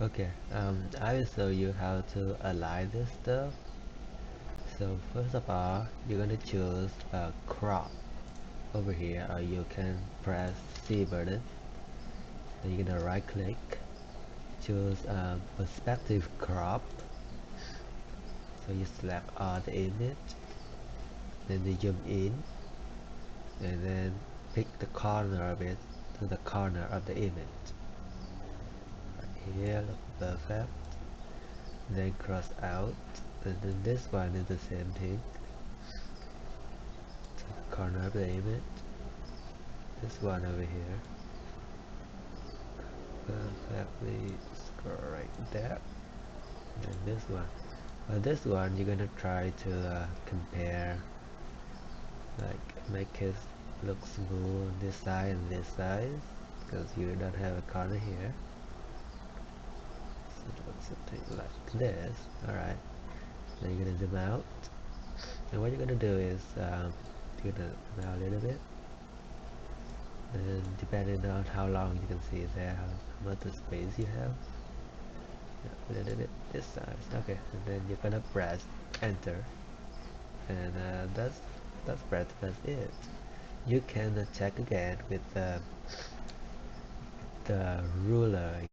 Okay, I will show you how to align this stuff. So first of all, you're gonna choose crop over here, or you can press C button. Then you're gonna right click, choose perspective crop. So you select all the image, then you zoom in, and then pick the corner of it to the corner of the image. Right here, look perfect. Then cross out, and then this one is the same thing. To the corner of the image. This one over here. Perfectly scroll right there. And then this one. This one you're gonna try to compare, like make it look smooth on this side and this side, because you don't have a corner here. So it looks something like this. Alright. Then you're gonna zoom out. And what you're gonna do is you're gonna zoom out a little bit. And depending on how long you can see there, how much space you have. Yeah, a little bit this size. Okay, and then you're gonna press enter, and that's it. You can check again with the ruler.